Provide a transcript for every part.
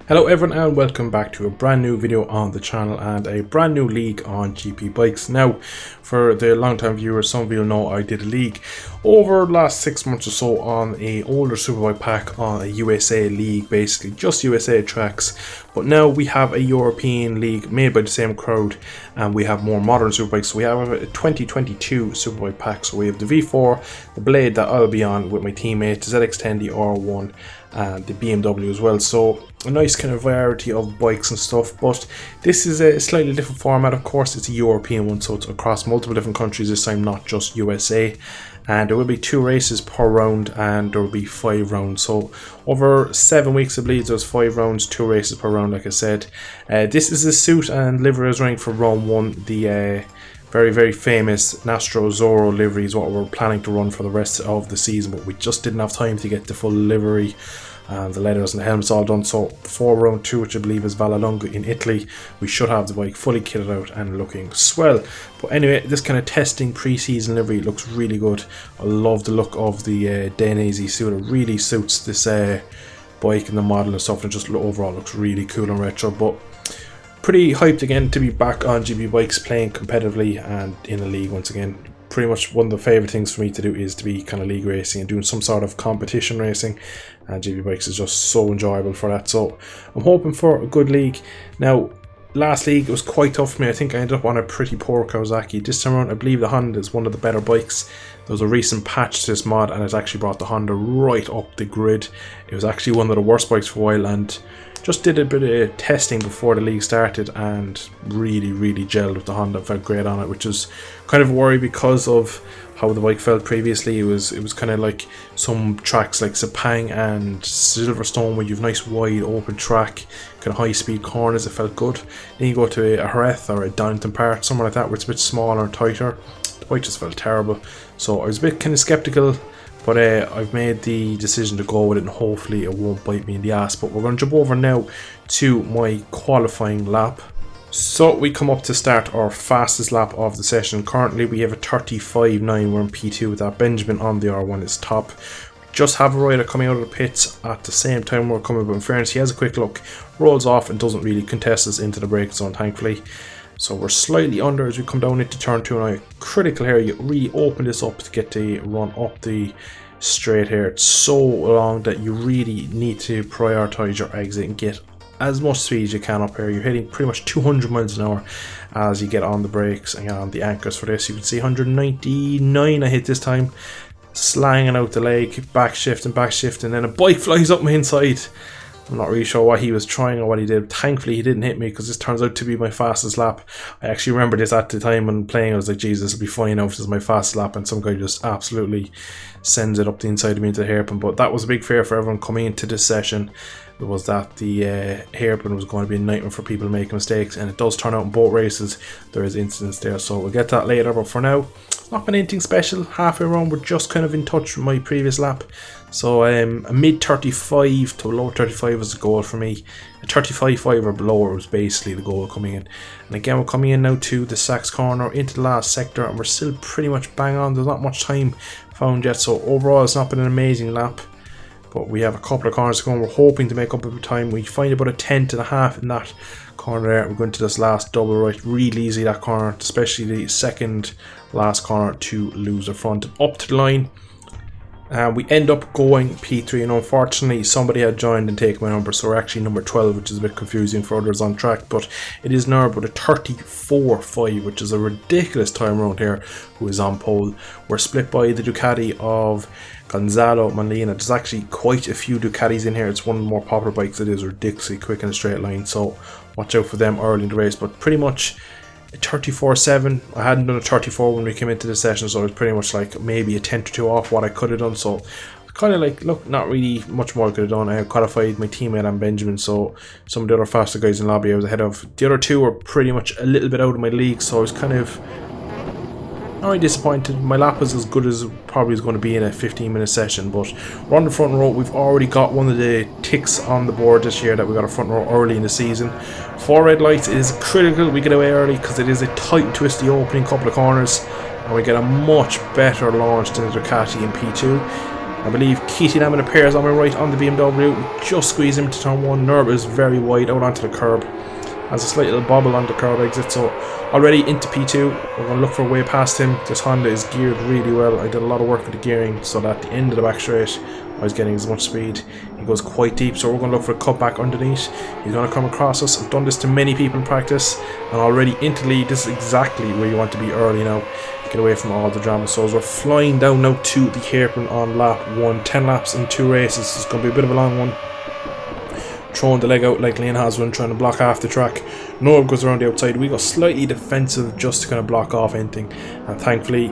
Hello everyone and welcome back to a brand new video on the channel and a brand new league on GP Bikes. Now, for the long time viewers, some of you know I did a league over the last 6 months or so on a older Superbike pack on a USA league, basically just USA tracks. But now we have a European league made by the same crowd and we have more modern Superbikes. So we have a 2022 Superbike pack. So we have the V4, the Blade that I'll be on with my teammate, the ZX10, the R1 and the BMW as well. So a nice kind of variety of bikes and stuff, but this is a slightly different format. Of course, it's a European one, so it's across multiple different countries this time, not just USA. And there will be 2 races per round and there will be 5 rounds. So over 7 weeks I believe there's 5 rounds, 2 races per round, like I said. This is the suit and livery I was running for round 1. The very famous Nastro Zorro livery is what we're planning to run for the rest of the season, but we just didn't have time to get the full livery. The leathers and the helmets all done. So for round 2, which I believe is Vallelunga in Italy, we should have the bike fully kitted out and looking swell. But anyway, this kind of testing pre-season livery looks really good. I love the look of the Dainese suit. It really suits this bike and the model and stuff, and just overall looks really cool and retro. But pretty hyped again to be back on GP Bikes playing competitively and in the league once again. Pretty much one of the favourite things for me to do is to be kind of league racing and doing some sort of competition racing, and GP Bikes is just so enjoyable for that. So I'm hoping for a good league. Now, last league it was quite tough for me. I think I ended up on a pretty poor Kawasaki. This time around I believe the Honda is one of the better bikes. There was a recent patch to this mod and it's actually brought the Honda right up the grid. It was actually one of the worst bikes for a while, and just did a bit of testing before the league started and really gelled with the Honda. Felt great on it, which is kind of a worry because of how the bike felt previously. It was kind of like some tracks like Sepang and Silverstone where you have nice wide open track, kind of high speed corners. It felt good. Then you go to a Jerez or a Donington Park, somewhere like that, where it's a bit smaller and tighter. The bike just felt terrible. So I was a bit kind of skeptical. But I've made the decision to go with it and hopefully it won't bite me in the ass. But we're going to jump over now to my qualifying lap. So we come up to start our fastest lap of the session. Currently we have a 35.9. We're in P2 with that. Benjamin on the R1 is top. Just have a rider coming out of the pits at the same time we're coming, but in fairness he has a quick look, rolls off and doesn't really contest us into the brake zone, thankfully. So we're slightly under as we come down into turn 2 now. Critical here, you really open this up to get the run up the straight here. It's so long that you really need to prioritize your exit and get as much speed as you can up here. You're hitting pretty much 200 miles an hour as you get on the brakes and on the anchors for this. You can see 199 I hit this time, slanging out the leg, back shift, and then a bike flies up my inside. I'm not really sure what he was trying or what he did. Thankfully he didn't hit me because this turns out to be my fastest lap. I actually remember this at the time when playing. I was like, Jesus, it'll be fine now if this is my fastest lap, and some guy just absolutely sends it up the inside of me into the hairpin. But that was a big fear for everyone coming into this session. It was that the hairpin was going to be a nightmare for people making mistakes, and it does turn out in both races there is incidents there, so we'll get that later. But for now, it's not been anything special. Halfway around we're just kind of in touch with my previous lap. So a mid 35 to low 35 was the goal for me. A 35.5 or below was basically the goal coming in. And again, we're coming in now to the Sachs corner into the last sector, and we're still pretty much bang on. There's not much time found yet, so overall it's not been an amazing lap. But we have a couple of corners to go and we're hoping to make up a bit of time. We find about a 10.5 in that corner there. We're going to this last double right, really easy that corner, especially the second last corner to lose the front. Up to the line. And we end up going P3, and unfortunately somebody had joined and taken my number, so we're actually number 12, which is a bit confusing for others on track, but it is now about a 34.5, which is a ridiculous time around here, who is on pole. We're split by the Ducati of Gonzalo Molina. There's actually quite a few Ducatis in here. It's one of the more popular bikes. It is ridiculously quick in a straight line, so watch out for them early in the race. But pretty much a 34.7. I hadn't done a 34 when we came into the session, so it was pretty much like maybe a 10 or 2 off what I could have done. So kind of like, look, not really much more I could have done. I qualified my teammate and Benjamin, so some of the other faster guys in the lobby I was ahead of. The other 2 were pretty much a little bit out of my league, so I was kind of not really disappointed. My lap was as good as probably is going to be in a 15-minute session, but we're on the front row. We've already got one of the ticks on the board this year that we got a front row early in the season. 4 red lights. It is critical we get away early because it is a tight, twisty opening couple of corners, and we get a much better launch than the Ducati in P2. I believe Keaty Lamb appears on my right on the BMW. Just squeeze him to turn 1. Nurb is very wide out onto the curb. Has a slight little bobble on the curb exit, so already into P2. We're going to look for a way past him. This Honda is geared really well. I did a lot of work with the gearing so that at the end of the back straight I was getting as much speed. He goes quite deep, so we're going to look for a cutback underneath. He's going to come across us. I've done this to many people in practice and already into lead. This is exactly where you want to be early now. Get away from all the drama. So as we're flying down now to the hairpin on lap 1, 10 laps in 2 races. It's going to be a bit of a long one. Throwing the leg out like Liam has one, trying to block half the track. Norb goes around the outside. We go slightly defensive just to kind of block off anything, and thankfully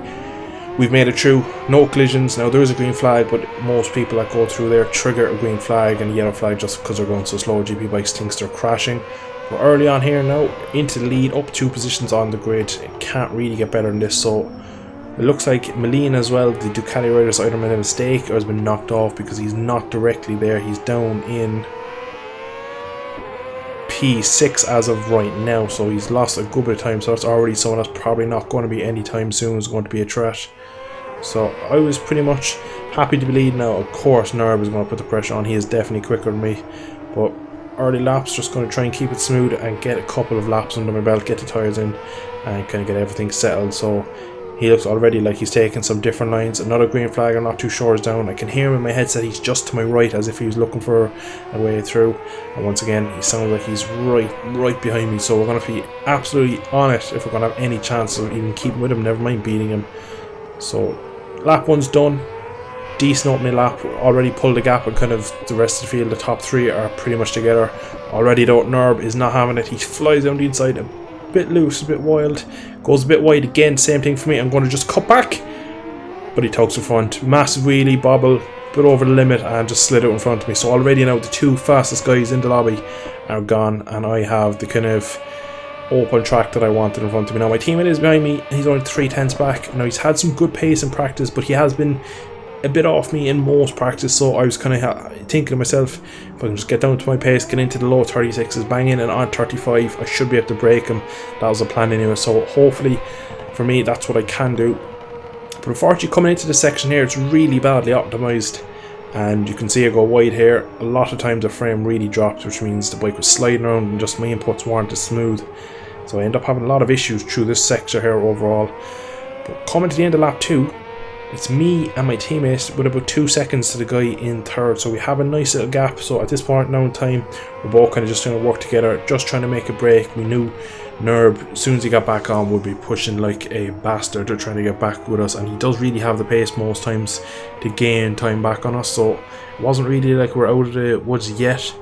we've made it through. No collisions. Now there is a green flag, but most people that go through there trigger a green flag and a yellow flag just because they're going so slow. GP Bikes thinks they're crashing. But early on here now, into the lead, up 2 positions on the grid. It can't really get better than this. So it looks like Molina as well, the Ducati rider's either made a mistake or has been knocked off because he's not directly there. He's down in P6 as of right now, so he's lost a good bit of time. So that's already someone that's probably not going to be anytime soon is going to be a threat. So I was pretty much happy to be leading now. Of course Nurb is going to put the pressure on. He is definitely quicker than me, but early laps just going to try and keep it smooth and get a couple of laps under my belt, get the tyres in and kind of get everything settled. So he looks already like he's taking some different lines. Another green flag, I'm not too sure, is down. I can hear him in my headset. He's just to my right as if he was looking for a way through. And once again, he sounds like he's right behind me. So we're going to be absolutely on it if we're going to have any chance of even keeping with him, never mind beating him. So lap 1's done. Decent opening lap. Already pulled the gap, and kind of the rest of the field, the top 3 are pretty much together. Already though, Nurb is not having it. He flies down the inside, a bit loose, a bit wild. Goes a bit wide again, same thing for me. I'm going to just cut back, but he tugs the front. Massive wheelie, bobble, bit over the limit, and just slid out in front of me. So already now the 2 fastest guys in the lobby are gone, and I have the kind of open track that I wanted in front of me. Now my teammate is behind me. He's only 3/10 back. Now he's had some good pace in practice, but he has been a bit off me in most practice, so I was kind of thinking to myself, if I can just get down to my pace, get into the low 36s, bang in and on 35, I should be able to break him. That was the plan anyway, so hopefully for me that's what I can do. But unfortunately, coming into this section here, it's really badly optimized, and you can see I go wide here. A lot of times the frame really dropped, which means the bike was sliding around and just my inputs weren't as smooth, so I end up having a lot of issues through this section here overall. But coming to the end of lap 2, it's me and my teammate with about 2 seconds to the guy in 3rd, so we have a nice little gap. So at this point now in time, we're both kind of just trying to work together, just trying to make a break. We knew Nurb, as soon as he got back on, would be pushing like a bastard to trying to get back with us, and he does really have the pace most times to gain time back on us, so it wasn't really like we're out of the woods yet.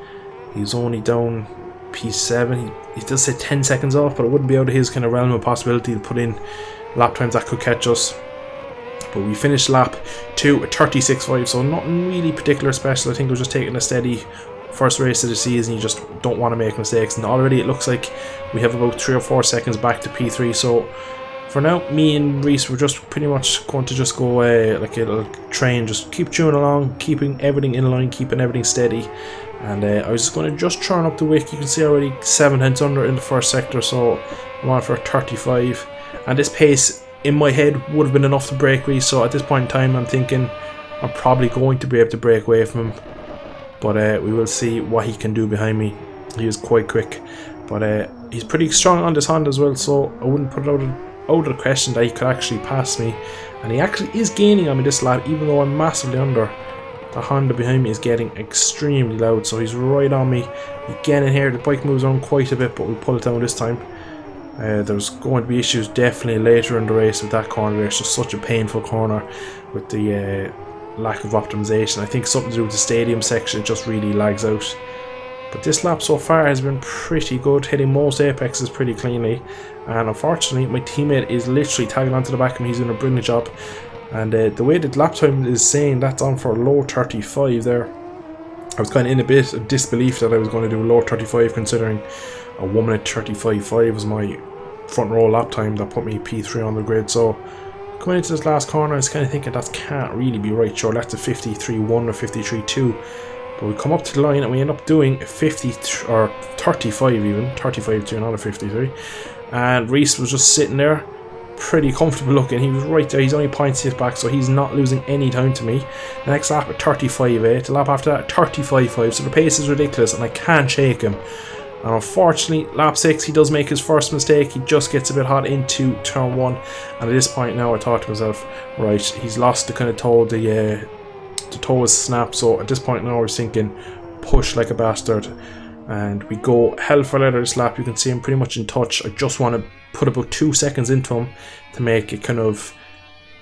He's only down P7. He does say 10 seconds off, but it wouldn't be out of his kind of realm of possibility to put in lap times that could catch us. But we finished lap 2 at 36.5, so nothing really particular special. I think we're just taking a steady first race of the season. You just don't want to make mistakes, and already it looks like we have about 3 or 4 seconds back to P3. So for now, me and Reese, we're just pretty much going to just go like a little train, just keep chewing along, keeping everything in line, keeping everything steady. And I was just going to just turn up the wick. You can see already 7/10 under in the first sector, so I'm on for 35, and this pace in my head would have been enough to break Reese. So at this point in time, I'm thinking I'm probably going to be able to break away from him, but we will see what he can do behind me. He is quite quick, but he's pretty strong on this Honda as well, so I wouldn't put it out of the question that he could actually pass me. And he actually is gaining on me this lap, even though I'm massively under. The Honda behind me is getting extremely loud, so he's right on me. Again in here, the bike moves on quite a bit, but we pull it down this time. There's going to be issues definitely later in the race with that corner there. It's just such a painful corner with the lack of optimization. I think something to do with the stadium section, it just really lags out. But this lap so far has been pretty good, hitting most apexes pretty cleanly. And unfortunately, my teammate is literally tagging onto the back of me. He's doing a brilliant job. And the way that lap time is saying that's on for a low 35 there. I was kind of in a bit of disbelief that I was going to do a low 35, considering a 1 minute 35.5 was my front row lap time that put me P3 on the grid. So coming into this last corner, I was kind of thinking that can't really be right. Sure, that's a 53.1 or 53.2, but we come up to the line and we end up doing a 50 or 35 even 35.2, not a 53. And Reese was just sitting there, pretty comfortable looking. He was right there. He's only 0.6 back, so he's not losing any time to me. The next lap at 35.8. The lap after that, 35.5. So the pace is ridiculous, and I can't shake him. And unfortunately, lap 6, he does make his first mistake. He just gets a bit hot into turn 1. And at this point now, I thought to myself, right, he's lost the kind of toe. The toe is snapped. So at this point now, I was thinking, push like a bastard. And we go hell for leather this lap. You can see him pretty much in touch. I just want to put about 2 seconds into him to make it kind of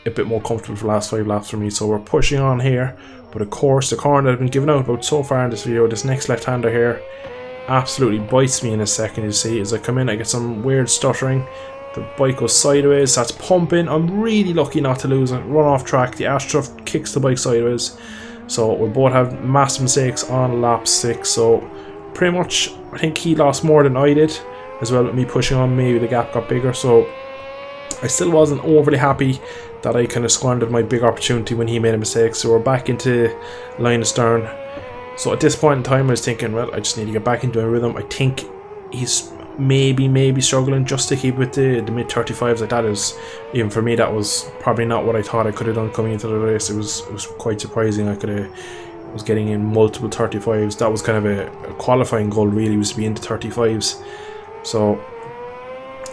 a bit more comfortable for the last 5 laps for me. So we're pushing on here. But of course, the corner that I've been giving out about so far in this video, this next left-hander here, absolutely bites me in a second. You see, as I come in, I get some weird stuttering. The bike goes sideways, that's pumping. I'm really lucky not to lose it. Run off track, the Astroturf kicks the bike sideways. So we both have massive mistakes on lap 6. So pretty much, I think he lost more than I did. As well with me pushing on, maybe the gap got bigger. So I still wasn't overly happy that I kind of squandered my big opportunity when he made a mistake. So we're back into line of stern. So at this point in time, I was thinking, well, I just need to get back into a rhythm. I think he's maybe struggling just to keep with the mid-35s. Like that is, even for me, that was probably not what I thought I could have done coming into the race. It was quite surprising. I was getting in multiple 35s. That was kind of a qualifying goal, really, was to be into 35s. So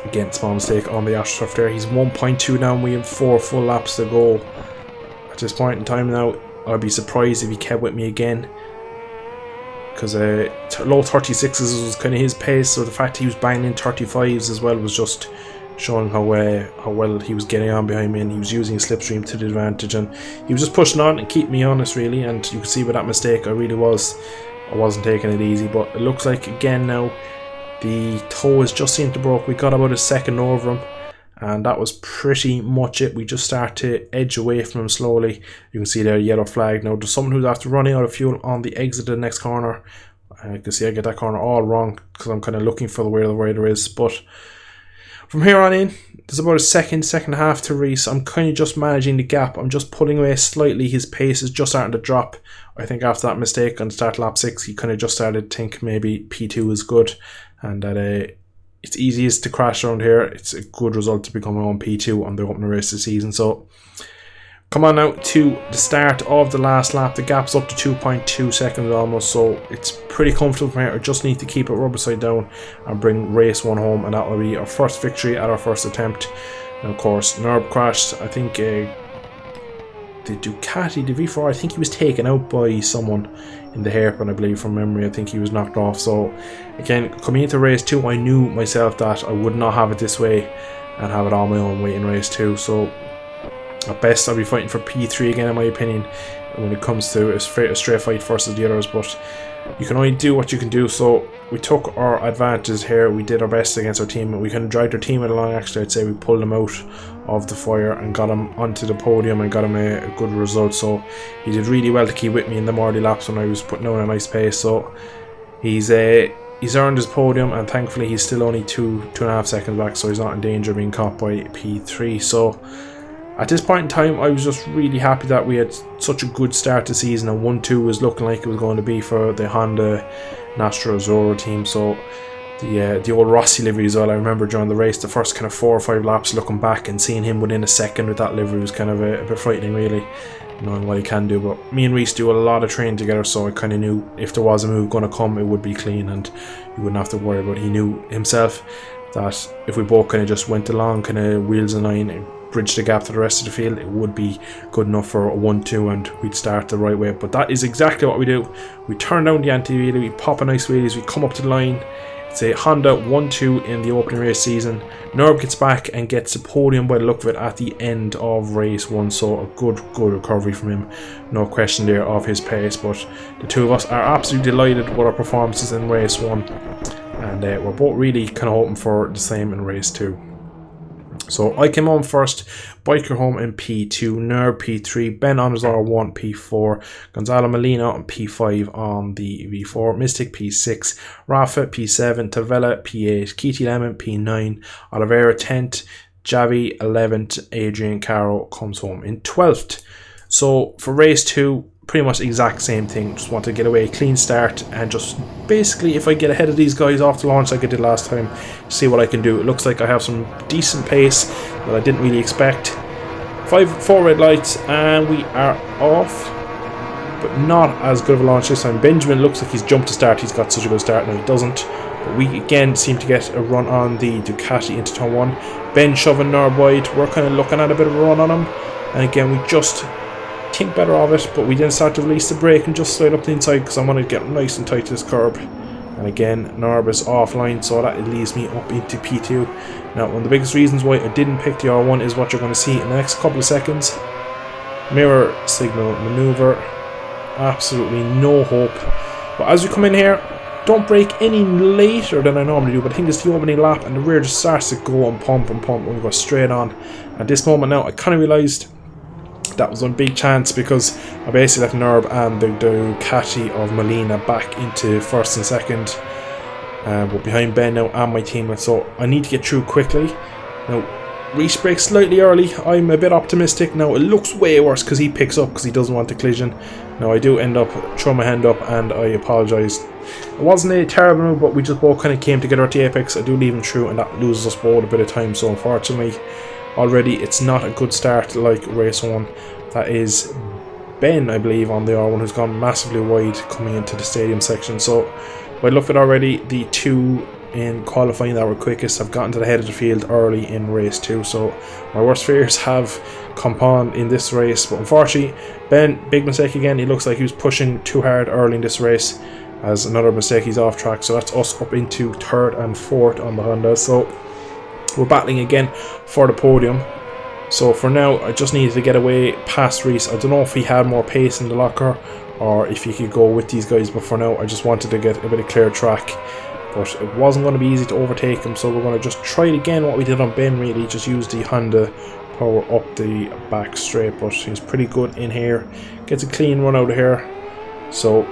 again, small mistake on the Astroturf there. He's 1.2 down. We have 4 full laps to go. At this point in time now, I'd be surprised if he kept with me again. Because low 36s was kind of his pace, so the fact he was banging in 35s as well was just showing how well he was getting on behind me, and he was using his slipstream to the advantage, and he was just pushing on and keeping me honest, really. And you can see with that mistake, I wasn't taking it easy. But it looks like again now the toe is just seemed to broke. We got about a second over him, and that was pretty much it. We just start to edge away from him slowly. You can see there, yellow flag. Now there's someone who's after running out of fuel on the exit of the next corner. You can see I get that corner all wrong because I'm kind of looking for where the rider is. But from here on in, there's about a second and a half to race. I'm kind of just managing the gap. I'm just pulling away slightly. His pace is just starting to drop. I think after that mistake on start lap 6, he kind of just started to think maybe P2 is good, and that it's easiest to crash around here. It's a good result to become on P2 on the opening race of the season. So come on now to the start of the last lap. The gap's up to 2.2 seconds almost, so it's pretty comfortable from here. I just need to keep it rubber side down and bring race 1 home, and that will be our first victory at our first attempt. And of course, Nerb crashed. I think the Ducati, the V4, I think he was taken out by someone in the hairpin, I believe, from memory. I think he was knocked off. So again, coming into race 2, I knew myself that I would not have it this way and have it all my own way in race 2. So at best, I'll be fighting for P3 again, in my opinion, when it comes to a straight fight versus the others. But you can only do what you can do. So we took our advantage here. We did our best against our team, and we kind of dragged our teammate along. Actually, I'd say we pulled him out of the fire and got him onto the podium and got him a good result. So he did really well to keep with me in the early laps when I was putting on a nice pace. So he's earned his podium, and thankfully he's still only 2.5 seconds back, so he's not in danger of being caught by P3. So at this point in time, I was just really happy that we had such a good start to the season, and 1-2 was looking like it was going to be for the Honda Nastro Azzurro team. So the old Rossi livery as well. I remember during the race, the first kind of 4 or 5 laps, looking back and seeing him within a second with that livery was kind of a bit frightening, really, knowing what he can do. But me and Reese do a lot of training together, so I kind of knew if there was a move going to come, it would be clean and he wouldn't have to worry about it. He knew himself that if we both kind of just went along kind of wheels in line and bridge the gap to the rest of the field, it would be good enough for a 1-2 and we'd start the right way. But that is exactly what we do. We turn down the anti-wheelie, we pop a nice wheelie as we come up to the line. It's a Honda 1-2 in the opening race season. Nerb gets back and gets a podium by the look of it at the end of race 1, so a good recovery from him, no question there of his pace. But the two of us are absolutely delighted with our performances in race 1, and we're both really kind of hoping for the same in race 2. So I came home first, Biker home in P2, Nerb P3, Ben Onizar 1 P4, Gonzalo Molina on P5 on the V4, Mystic P6, Rafa P7, Tavella P8, Keity Lemon P9, Oliveira 10th, Javi 11th, Adrian Caro comes home in 12th. So for race 2, pretty much the exact same thing. Just want to get away, clean start, and just basically, if I get ahead of these guys off the launch like I did last time, see what I can do. It looks like I have some decent pace that I didn't really expect. 4 red lights, and we are off, but not as good of a launch this time. Benjamin looks like he's jumped to start. He's got such a good start. Now he doesn't, but we again seem to get a run on the Ducati into turn 1. Ben shoving Nurb wide. We're kind of looking at a bit of a run on him, and again we just think better of it, but we then start to release the brake and just slide up the inside because I want to get nice and tight to this curb. And again, Nurb is offline, so that leaves me up into P2. Now, one of the biggest reasons why I didn't pick the R1 is what you're going to see in the next couple of seconds. Mirror signal maneuver, absolutely no hope. But as we come in here, don't brake any later than I normally do, but I think it's the opening lap and the rear just starts to go and pump when we go straight on. At this moment now, I kind of realised that was a big chance because I basically left Nurb and the Ducati of Molina back into first and second, but behind Ben now and my teammate, so I need to get through quickly. Now, Reese brakes slightly early. I'm a bit optimistic. Now, it looks way worse because he picks up because he doesn't want the collision. Now, I do end up throwing my hand up and I apologise. It wasn't a terrible move, but we just both kind of came together at the apex. I do leave him through and that loses us both a bit of time, so unfortunately already it's not a good start like race 1. That is Ben, I believe, on the R1 who's gone massively wide coming into the stadium section. So I looked at already the 2 in qualifying that were quickest have gotten to the head of the field early in race 2. So my worst fears have come upon in this race, but unfortunately Ben, big mistake again. He looks like he was pushing too hard early in this race. As another mistake, he's off track, so that's us up into 3rd and 4th on the Honda. So we're battling again for the podium. So for now, I just needed to get away past Reese. I don't know if he had more pace in the locker or if he could go with these guys, but for now, I just wanted to get a bit of clear track. But it wasn't going to be easy to overtake him, so we're going to just try it again, what we did on Ben, really. Just use the Honda power up the back straight, but he's pretty good in here. Gets a clean run out of here. So,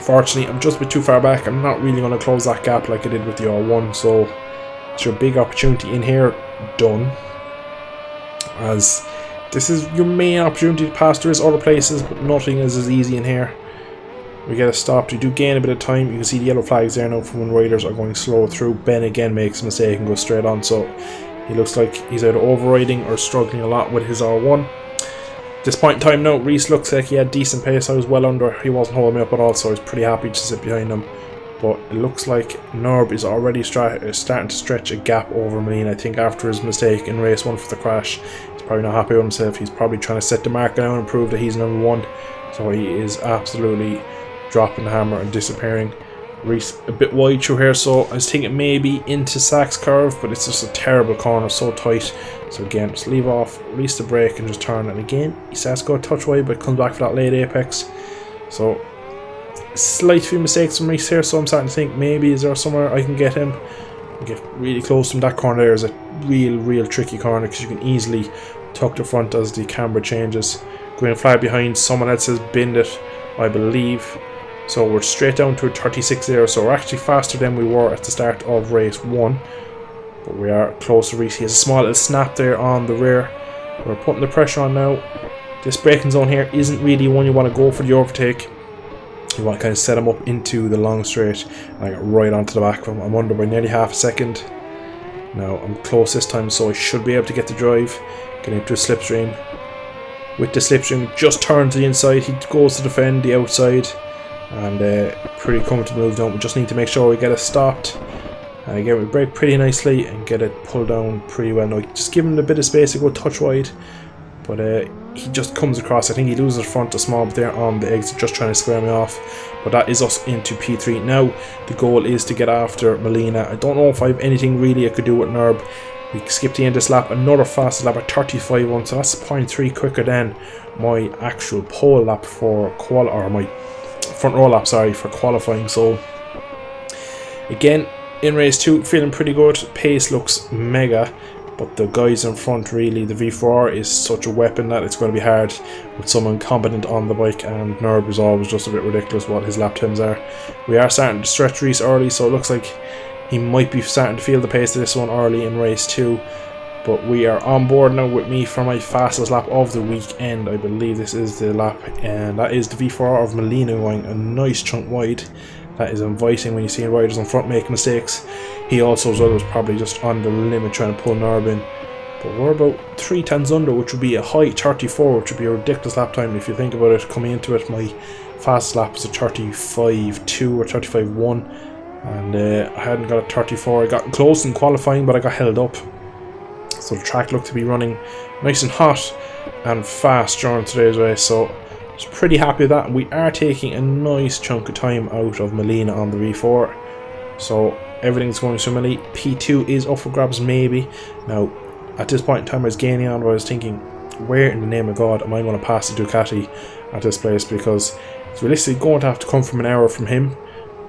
fortunately, I'm just a bit too far back. I'm not really going to close that gap like I did with the R1, so it's your big opportunity in here. Done. As this is your main opportunity to pass. There is other places, but nothing is as easy in here. We get a stop. We do gain a bit of time. You can see the yellow flags there now from when riders are going slow through. Ben again makes a mistake and goes straight on, so he looks like he's either overriding or struggling a lot with his R1. At this point in time now, Reese looks like he had decent pace. I was well under. He wasn't holding me up at all, so I was pretty happy to sit behind him. But it looks like Nurb is already starting to stretch a gap over Molina. I think after his mistake in race 1 for the crash, he's probably not happy with himself. He's probably trying to set the mark now and prove that he's number 1. So he is absolutely dropping the hammer and disappearing. Reese a bit wide through here, so I was thinking maybe into Sachs curve, but it's just a terrible corner, so tight. So again, just leave off, release the brake and just turn. And again, he starts to go a touch wide, but comes back for that late apex. So slight few mistakes from Reese here, so I'm starting to think maybe is there somewhere I can get him. Get really close to him. That corner there is a real tricky corner because you can easily tuck the front as the camber changes. Going fly behind, someone else has binned it, I believe. So we're straight down to a 36 there, so we're actually faster than we were at the start of race 1. But we are close to Reese. He has a small little snap there on the rear. We're putting the pressure on now. This braking zone here isn't really one you want to go for the overtake. You want to kind of set him up into the long straight, and I got right onto the back of him. I'm under by nearly half a second. Now I'm close this time, so I should be able to get the drive. Getting into a slipstream. With the slipstream, just turn to the inside. He goes to defend the outside, and pretty comfortable move down. We just need to make sure we get it stopped. And again, we brake pretty nicely and get it pulled down pretty well. Now just give him a bit of space to go touch wide, but he just comes across. I think he loses the front a small bit there on the exit, just trying to square me off. But that is us into P3. Now the goal is to get after Molina. I don't know if I have anything really I could do with Nurb. We skipped the end of this lap, another fast lap at 35.1, so that's 0.3 quicker than my actual pole lap for my front row lap, sorry, for qualifying. So again, in race 2, feeling pretty good. Pace looks mega, but the guys in front, really, the V4 is such a weapon that it's going to be hard with someone competent on the bike, and Nurb is always just a bit ridiculous what his lap times are. We are starting to stretch Reese early, so it looks like he might be starting to feel the pace of this one early in race 2. But we are on board now with me for my fastest lap of the weekend. I believe this is the lap, and that is the V4 of Molina going a nice chunk wide. That is inviting when you see riders in front making mistakes. He also as well was probably just on the limit trying to pull Nerb in. But we're about 3 tenths under, which would be a high 34, which would be a ridiculous lap time if you think about it. Coming into it, my fastest lap was a 35.2 or 35.1, and I hadn't got a 34. I got close in qualifying, but I got held up. So the track looked to be running nice and hot and fast during today's race, so I was pretty happy with that. We are taking a nice chunk of time out of Molina on the V4, so everything's going swimmingly. P2 is up for grabs maybe. Now at this point in time I was gaining on, but I was thinking, where in the name of God am I going to pass the Ducati at this place, because it's realistically going to have to come from an error from him.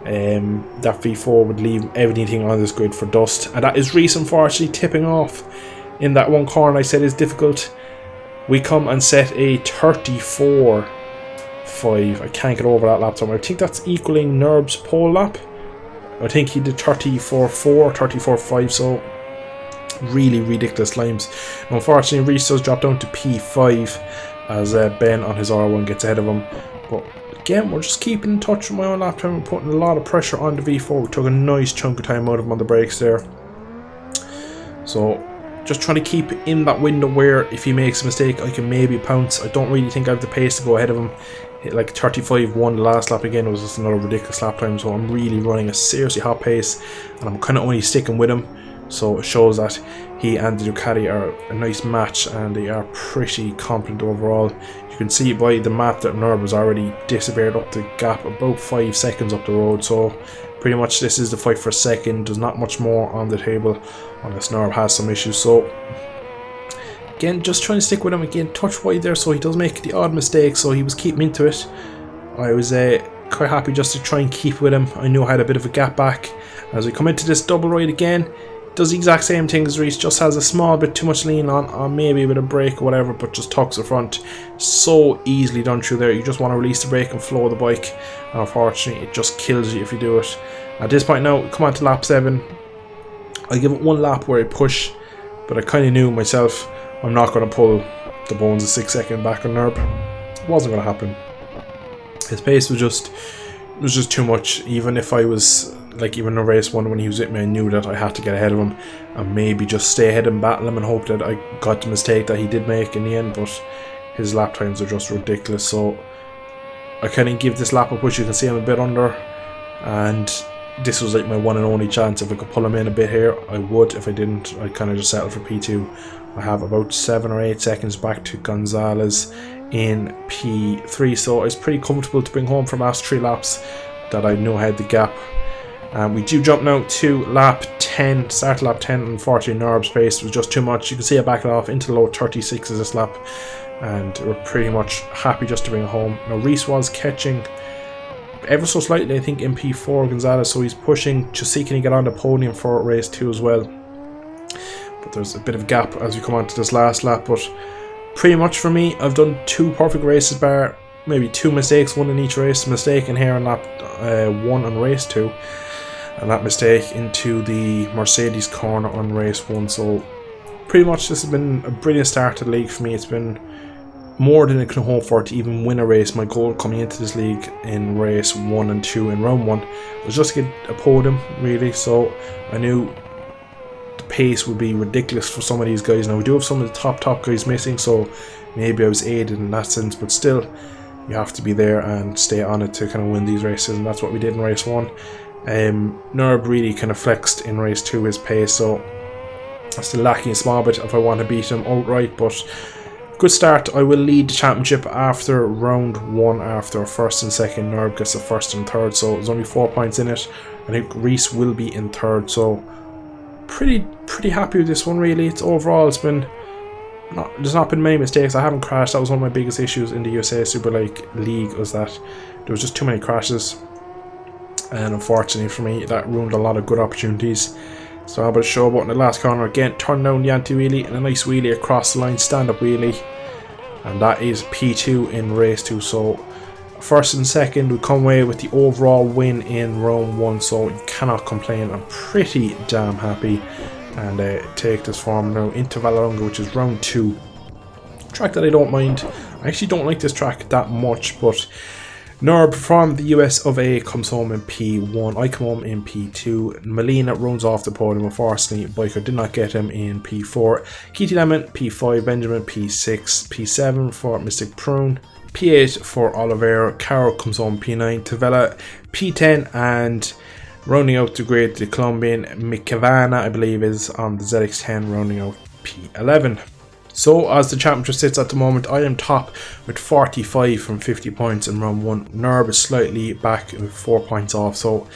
That V4 would leave everything on this grid for dust, and that is Reese unfortunately tipping off in that one corner I said is difficult. We come and set a 34.5. I can't get over that lap time. I think that's equaling Nerb's pole lap. I think he did 34.4, 34.5, so really ridiculous times. Unfortunately, Reese does drop down to P5 as Ben on his R1 gets ahead of him. But again, we're just keeping in touch with my own lap time. We're putting a lot of pressure on the V4. We took a nice chunk of time out of him on the brakes there. So just trying to keep in that window where if he makes a mistake I can maybe pounce. I don't really think I have the pace to go ahead of him. Hit like 35.1 the last lap again. It was just another ridiculous lap time, so I'm really running a seriously hot pace and I'm kind of only sticking with him. So it shows that he and the Ducati are a nice match and they are pretty competent overall. You can see by the map that Nerb has already disappeared up the gap about 5 seconds up the road, so pretty much this is the fight for second. There's not much more on the table unless Nerb has some issues. So again, just trying to stick with him again, touch wide there so he does make the odd mistake, so he was keeping into it. I was quite happy just to try and keep with him. I knew I had a bit of a gap back. As we come into this double ride again, does the exact same thing as Reese, just has a small bit too much lean on maybe a bit of brake or whatever, but just tucks the front. So easily done through there. You just want to release the brake and flow the bike, and unfortunately it just kills you if you do it. At this point now, come on to lap 7. I give it one lap where I push, but I kind of knew myself I'm not going to pull the bones a 6 second back on Nerb. It wasn't going to happen. His pace was just too much. Even if I was even in race 1 when he was with me, I knew that I had to get ahead of him and maybe just stay ahead and battle him and hope that I got the mistake that he did make in the end, but his lap times are just ridiculous. So I kind of give this lap a push. You can see I'm a bit under, and this was like my one and only chance. If I could pull him in a bit here I would. If I didn't, I'd kind of just settle for P2. I have about 7 or 8 seconds back to Gonzalez in P3, so it's pretty comfortable to bring home from last 3 laps that I knew I had the gap. We do jump now to lap 10, start lap 10. Unfortunately Nerb's pace was just too much. You can see I backed off into the low 36s this lap, and we're pretty much happy just to bring it home. Now Reese was catching ever so slightly I think in P4 Gonzalez, so he's pushing to see can he get on the podium for race 2 as well. But there's a bit of a gap as we come on to this last lap, but pretty much for me I've done 2 perfect races bar maybe 2 mistakes, 1 in each race. Mistake in here on lap 1 on race 2, and that mistake into the Mercedes corner on race 1. So pretty much this has been a brilliant start to the league for me. It's been more than I could hope for to even win a race. My goal coming into this league in race 1 and 2 in round 1 was just to get a podium really, so I knew the pace would be ridiculous for some of these guys. Now we do have some of the top guys missing, so maybe I was aided in that sense, but still you have to be there and stay on it to kind of win these races, and that's what we did in race 1. Nerb really kind of flexed in race 2 his pace, so I'm still lacking a small bit if I want to beat him outright, but good start. I will lead the championship after round 1 after 1st and 2nd. Nerb gets the 1st and 3rd, so there's only 4 points in it. I think Reese will be in 3rd, so pretty happy with this one really. It's overall it's been there's not been many mistakes. I haven't crashed. That was one of my biggest issues in the USA Super League, was that there was just too many crashes, and unfortunately for me that ruined a lot of good opportunities. So I'm about to show about in the last corner again, turn down the anti-wheelie and a nice wheelie across the line, stand-up wheelie, and that is P2 in race 2. So 1st and 2nd we come away with the overall win in round 1, so you cannot complain. I'm pretty damn happy. and take this farm now into Vallelunga, which is round 2. Track that I don't mind. I actually don't like this track that much, but Nurb from the US of A comes home in P1. I come home in P2. Molina runs off the podium. Unfortunately, Biker did not get him in P4. Keaty Lemon, P5. Benjamin, P6. P7 for Mystic Prune. P8 for Oliveira. Carol comes home P9. Tavella, P10. And rounding out the grid, the Colombian Mikavana, I believe, is on the ZX10, rounding out P11. So, as the championship sits at the moment, I am top with 45 from 50 points in round 1. Nurb is slightly back with 4 points off, so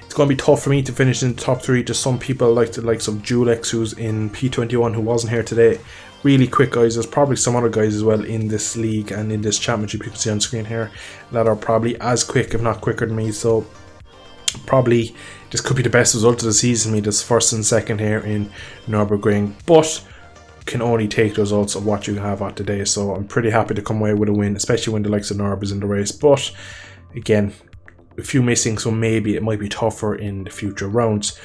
it's going to be tough for me to finish in the top 3. Just some people like the likes of Julex, who's in P21, who wasn't here today. Really quick guys. There's probably some other guys as well in this league and in this championship you can see on screen here that are probably as quick, if not quicker than me. So probably this could be the best result of the season, me this first and second here in Nürburgring, but can only take the results of what you have at today. So I'm pretty happy to come away with a win, especially when the likes of Nurb is in the race. But again, a few missing, so maybe it might be tougher in the future rounds.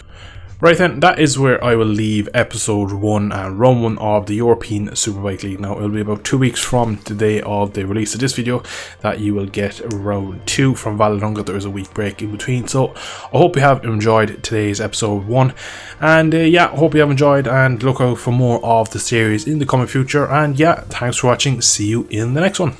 Right then, that is where I will leave episode 1 and round 1 of the European Superbike League. Now, it'll be about 2 weeks from the day of the release of this video that you will get round 2 from Vallelunga. There is a week break in between. So, I hope you have enjoyed today's episode 1. And yeah, I hope you have enjoyed and look out for more of the series in the coming future. And yeah, thanks for watching. See you in the next one.